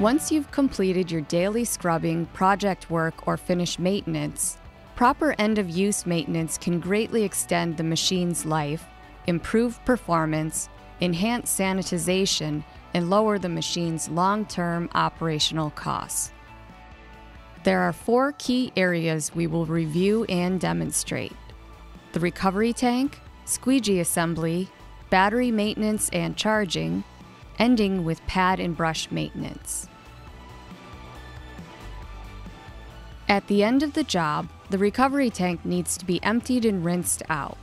Once you've completed your daily scrubbing, project work, or finished maintenance, proper end-of-use maintenance can greatly extend the machine's life, improve performance, enhance sanitization, and lower the machine's long-term operational costs. There are 4 key areas we will review and demonstrate: the recovery tank, squeegee assembly, battery maintenance and charging, ending with pad and brush maintenance. At the end of the job, the recovery tank needs to be emptied and rinsed out.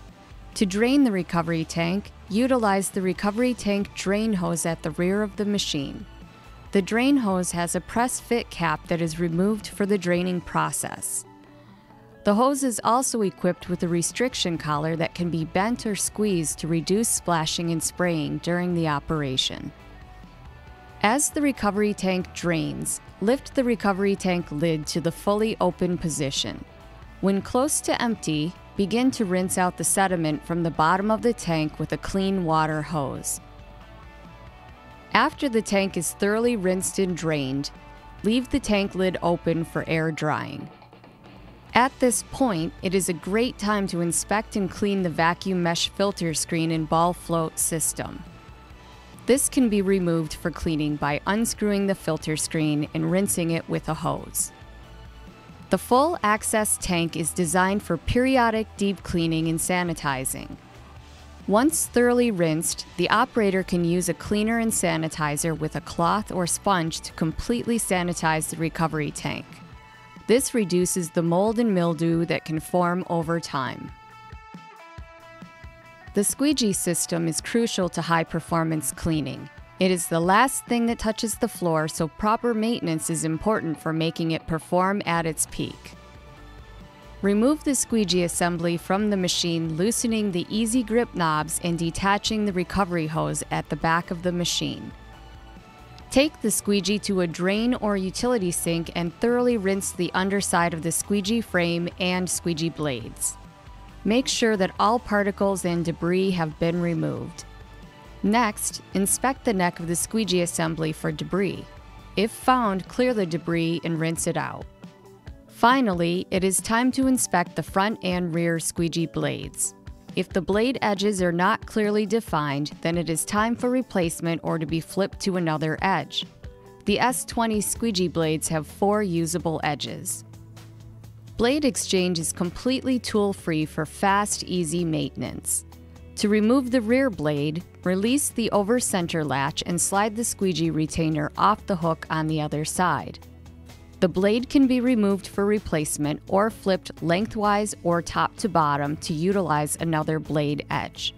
To drain the recovery tank, utilize the recovery tank drain hose at the rear of the machine. The drain hose has a press-fit cap that is removed for the draining process. The hose is also equipped with a restriction collar that can be bent or squeezed to reduce splashing and spraying during the operation. As the recovery tank drains, lift the recovery tank lid to the fully open position. When close to empty, begin to rinse out the sediment from the bottom of the tank with a clean water hose. After the tank is thoroughly rinsed and drained, leave the tank lid open for air drying. At this point, it is a great time to inspect and clean the vacuum mesh filter screen and ball float system. This can be removed for cleaning by unscrewing the filter screen and rinsing it with a hose. The full access tank is designed for periodic deep cleaning and sanitizing. Once thoroughly rinsed, the operator can use a cleaner and sanitizer with a cloth or sponge to completely sanitize the recovery tank. This reduces the mold and mildew that can form over time. The squeegee system is crucial to high-performance cleaning. It is the last thing that touches the floor, so proper maintenance is important for making it perform at its peak. Remove the squeegee assembly from the machine, loosening the easy grip knobs and detaching the recovery hose at the back of the machine. Take the squeegee to a drain or utility sink and thoroughly rinse the underside of the squeegee frame and squeegee blades. Make sure that all particles and debris have been removed. Next, inspect the neck of the squeegee assembly for debris. If found, clear the debris and rinse it out. Finally, it is time to inspect the front and rear squeegee blades. If the blade edges are not clearly defined, then it is time for replacement or to be flipped to another edge. The S-20 squeegee blades have 4 usable edges. Blade exchange is completely tool-free for fast, easy maintenance. To remove the rear blade, release the over-center latch and slide the squeegee retainer off the hook on the other side. The blade can be removed for replacement or flipped lengthwise or top to bottom to utilize another blade edge.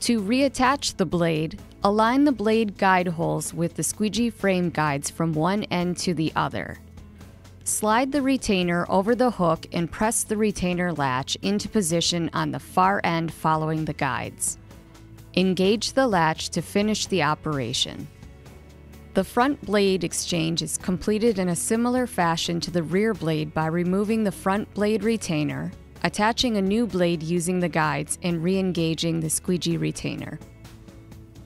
To reattach the blade, align the blade guide holes with the squeegee frame guides from one end to the other. Slide the retainer over the hook and press the retainer latch into position on the far end following the guides. Engage the latch to finish the operation. The front blade exchange is completed in a similar fashion to the rear blade by removing the front blade retainer, attaching a new blade using the guides, and re-engaging the squeegee retainer.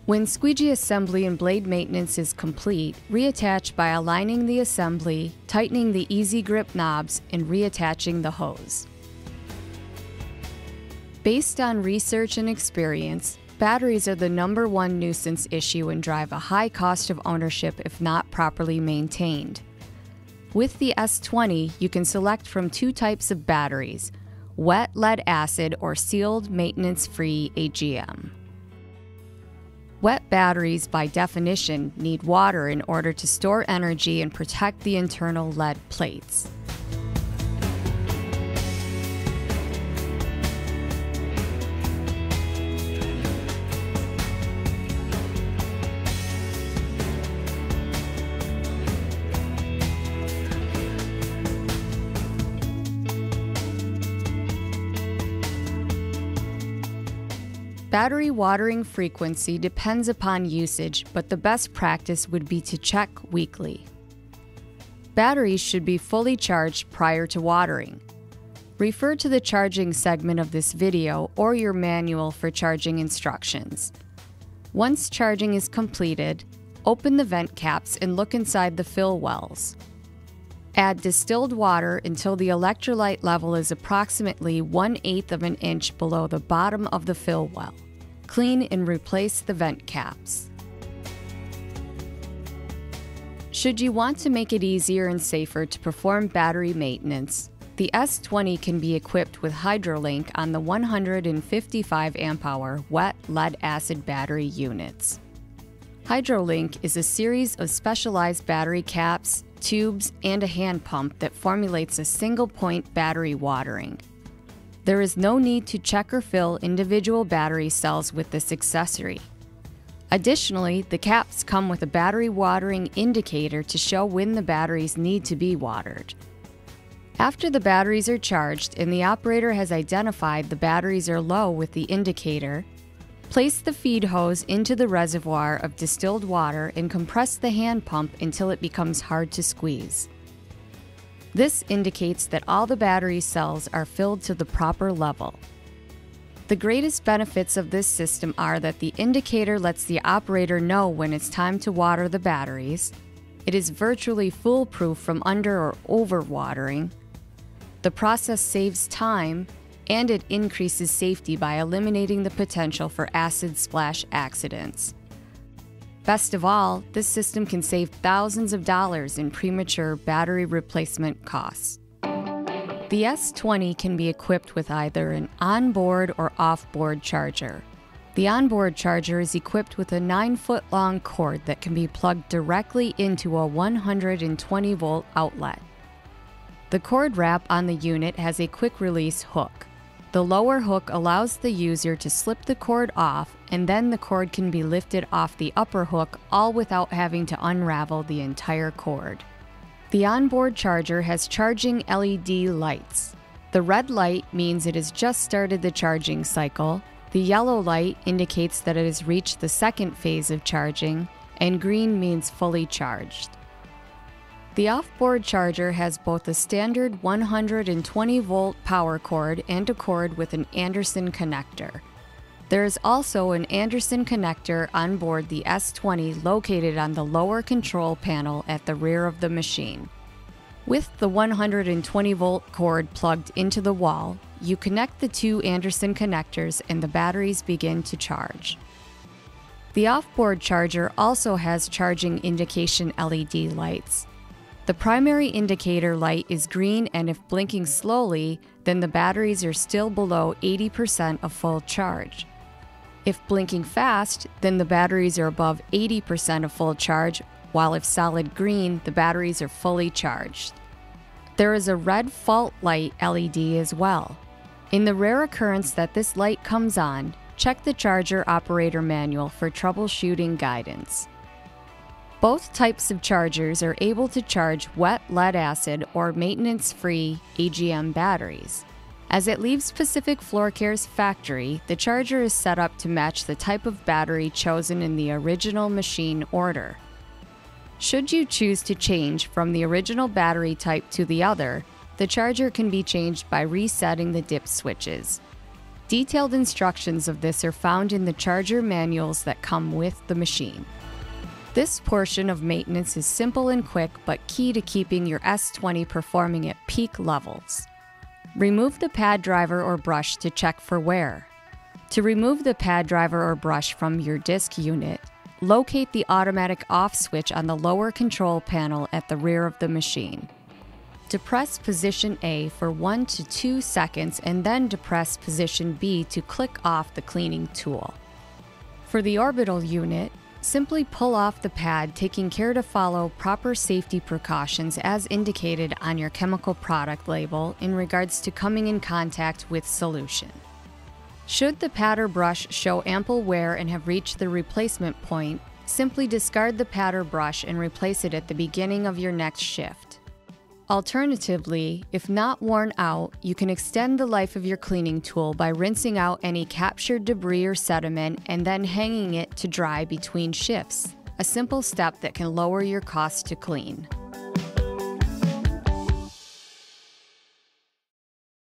When squeegee assembly and blade maintenance is complete, reattach by aligning the assembly, tightening the easy grip knobs, and reattaching the hose. Based on research and experience, batteries are the #1 nuisance issue and drive a high cost of ownership if not properly maintained. With the S-20, you can select from 2 types of batteries: wet lead acid or sealed maintenance-free AGM. Wet batteries, by definition, need water in order to store energy and protect the internal lead plates. Battery watering frequency depends upon usage, but the best practice would be to check weekly. Batteries should be fully charged prior to watering. Refer to the charging segment of this video or your manual for charging instructions. Once charging is completed, open the vent caps and look inside the fill wells. Add distilled water until the electrolyte level is approximately 1/8 of an inch below the bottom of the fill well. Clean and replace the vent caps. Should you want to make it easier and safer to perform battery maintenance, the S-20 can be equipped with HydroLink on the 155 amp-hour wet lead-acid battery units. HydroLink is a series of specialized battery caps, tubes, and a hand pump that formulates a single-point battery watering. There is no need to check or fill individual battery cells with this accessory. Additionally, the caps come with a battery watering indicator to show when the batteries need to be watered. After the batteries are charged and the operator has identified the batteries are low with the indicator, place the feed hose into the reservoir of distilled water and compress the hand pump until it becomes hard to squeeze. This indicates that all the battery cells are filled to the proper level. The greatest benefits of this system are that the indicator lets the operator know when it's time to water the batteries, it is virtually foolproof from under or over watering, the process saves time, and it increases safety by eliminating the potential for acid splash accidents. Best of all, this system can save thousands of dollars in premature battery replacement costs. The S-20 can be equipped with either an onboard or off-board charger. The onboard charger is equipped with a 9-foot-long cord that can be plugged directly into a 120-volt outlet. The cord wrap on the unit has a quick-release hook. The lower hook allows the user to slip the cord off, and then the cord can be lifted off the upper hook, all without having to unravel the entire cord. The onboard charger has charging LED lights. The red light means it has just started the charging cycle, the yellow light indicates that it has reached the second phase of charging, and green means fully charged. The off-board charger has both a standard 120-volt power cord and a cord with an Anderson connector. There is also an Anderson connector on board the S-20 located on the lower control panel at the rear of the machine. With the 120-volt cord plugged into the wall, you connect the two Anderson connectors and the batteries begin to charge. The off-board charger also has charging indication LED lights. The primary indicator light is green, and if blinking slowly, then the batteries are still below 80% of full charge. If blinking fast, then the batteries are above 80% of full charge, while if solid green, the batteries are fully charged. There is a red fault light LED as well. In the rare occurrence that this light comes on, check the charger operator manual for troubleshooting guidance. Both types of chargers are able to charge wet lead-acid or maintenance-free AGM batteries. As it leaves Pacific Floorcare's factory, the charger is set up to match the type of battery chosen in the original machine order. Should you choose to change from the original battery type to the other, the charger can be changed by resetting the dip switches. Detailed instructions of this are found in the charger manuals that come with the machine. This portion of maintenance is simple and quick, but key to keeping your S-20 performing at peak levels. Remove the pad driver or brush to check for wear. To remove the pad driver or brush from your disk unit, locate the automatic off switch on the lower control panel at the rear of the machine. Depress position A for 1 to 2 seconds and then depress position B to click off the cleaning tool. For the orbital unit, simply pull off the pad, taking care to follow proper safety precautions as indicated on your chemical product label in regards to coming in contact with solution. Should the pad or brush show ample wear and have reached the replacement point, simply discard the pad or brush and replace it at the beginning of your next shift. Alternatively, if not worn out, you can extend the life of your cleaning tool by rinsing out any captured debris or sediment and then hanging it to dry between shifts, a simple step that can lower your cost to clean.